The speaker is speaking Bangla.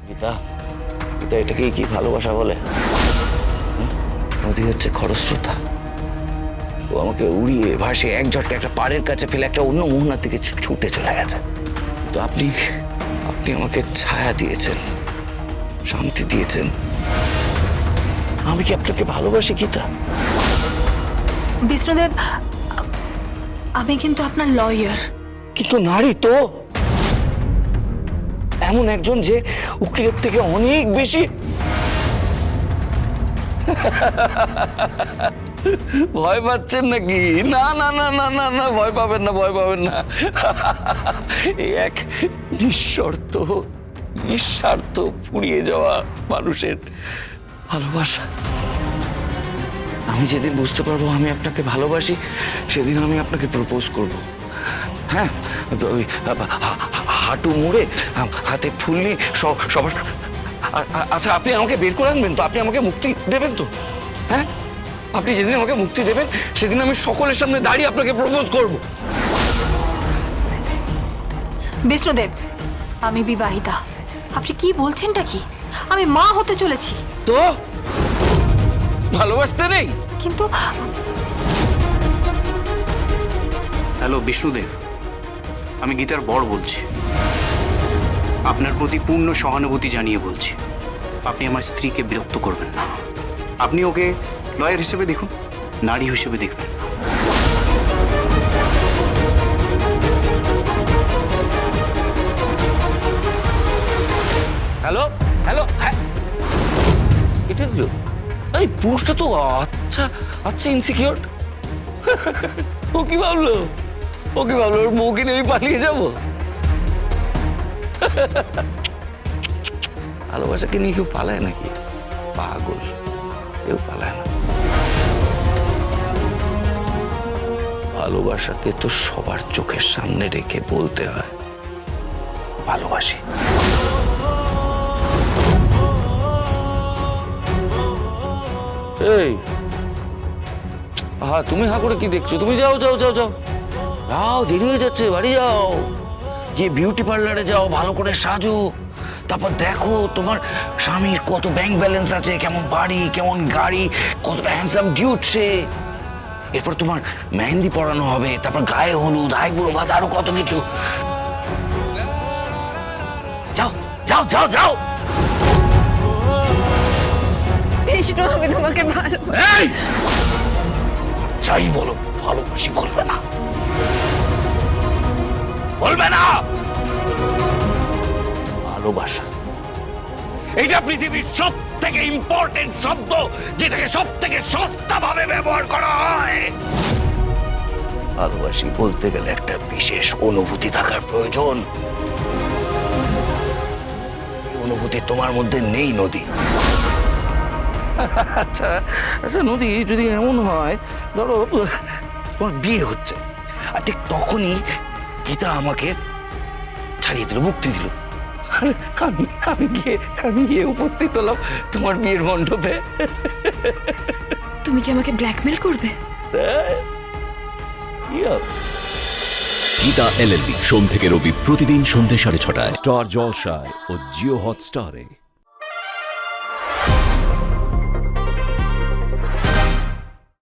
গীতা, গীতা, এটাকে কি ভালোবাসা বলে? নদী হচ্ছে খরস্রোতা। ও আমাকে উড়িয়ে ভাসিয়ে এক ঝটকে একটা পাড়ের কাছে ফেলে একটা অন্য মোহনার দিকে ছুটে চলে গেছে। তো আপনি আপনি আমাকে ছায়া দিয়েছেন, শান্তি দিয়েছেন। আমি কি আপনাকে ভালোবাসি গীতা? বিষ্ণুদেব, আমি কিন্তু আপনার লয়ার। কিন্তু নারী তো এমন একজন যে উকিলের থেকে অনেক বেশি। ভয় পাচ্ছেন নাকি? না না না না না না, ভয় পাবেন না, ভয় পাবেন না। এই এক নিঃশর্ত নিঃস্বার্থ ফুরিয়ে যাওয়া মানুষের ভালোবাসা। আমি যেদিন বুঝতে পারবো আমি আপনাকে ভালোবাসি, সেদিন আমি আপনাকে প্রপোজ করব। হ্যাঁ, ওই হাঁটু মুড়ে, হাতে ফুল নিয়ে সবার। আচ্ছা, আপনি আমাকে বের করে আনবেন তো? আপনি আমাকে মুক্তি দেবেন তো? হ্যাঁ, আপনি যেদিন আমাকে মুক্তি দেবেন সেদিন আমি সকলের সামনে দাঁড়িয়ে আপনাকে প্রপোজ করব। বিষ্ণুদেব, আমি বিবাহিতা। আপনি কি বলছেনটা কি? আমি মা হতে চলেছি। তো ভালোবাসতে নেই? কিন্তু হ্যালো বিষ্ণুদেব, আমি গীতার বর বলছি। আপনার প্রতি পূর্ণ সহানুভূতি জানিয়ে বলছি, আপনি আমার স্ত্রীকে বিরক্ত করবেন না। আপনি ওকে লয়ার হিসেবে দেখুন, নারী হিসেবে দেখবেন না। হ্যালো হ্যালো, হ্যাঁ, এটা দিল। এই পুরুষটা তো আচ্ছা আচ্ছা ইনসিকিউর। ও কি ভাবলো? ও কি ভাবলো ওর বউকে নিয়ে আমি পালিয়ে যাব? ভালোবাসাকে নিয়ে কেউ পালায় নাকি? পাগল, কেউ পালায় না। ভালোবাসাকে তো সবার চোখের সামনে রেখে বলতে হয় ভালোবাসি। এই, তুমি হা করে কি দেখছো? তুমি যাও যাও যাও যাও যাও, দেরি হয়ে যাচ্ছে, বাড়ি যাও। গিয়ে বিউটি পার্লারে যাও, ভালো করে সাজো। তারপর দেখো তোমার স্বামীর কত ব্যাংক ব্যালেন্স আছে, কেমন বাড়ি, কেমন গাড়ি, কতটা হ্যান্ডসাম ডিউট সে। এরপর তোমার মেহেন্দি পরানো হবে, তারপর গায়ে হলুদ, আইবুড়ো ভাত, আরো কত কিছু। যাও যাও যাও যাও। বিষ্ণু, আমি তোমাকে এই! যাই বলো, ভালোবাসি বলবে না, বলবে না। ভালোবাসা এইটা পৃথিবীর সব থেকে ইম্পর্টেন্ট শব্দ, যেটাকে সব থেকে সস্তা ভাবে ব্যবহার করা হয়। ভালোবাসি বলতে গেলে একটা বিশেষ অনুভূতি থাকার প্রয়োজন। এই অনুভূতি তোমার মধ্যে নেই নদী। আচ্ছা আচ্ছা নদী, যদি এমন হয়, ধরো তোমার বিয়ে হচ্ছে, আর ঠিক তখনই গীতা আমাকে ছাড়িয়ে দিল, মুক্তি দিল। আমি গিয়ে উপস্থিত হলাম তোমার বিয়ের মণ্ডপে। তুমি কি আমাকে ব্ল্যাকমেল করবে? গীতা LLB সোম থেকে রবি প্রতিদিন সন্ধ্যে 6:30টায় স্টার জলসায় ও জিও হটস্টারে।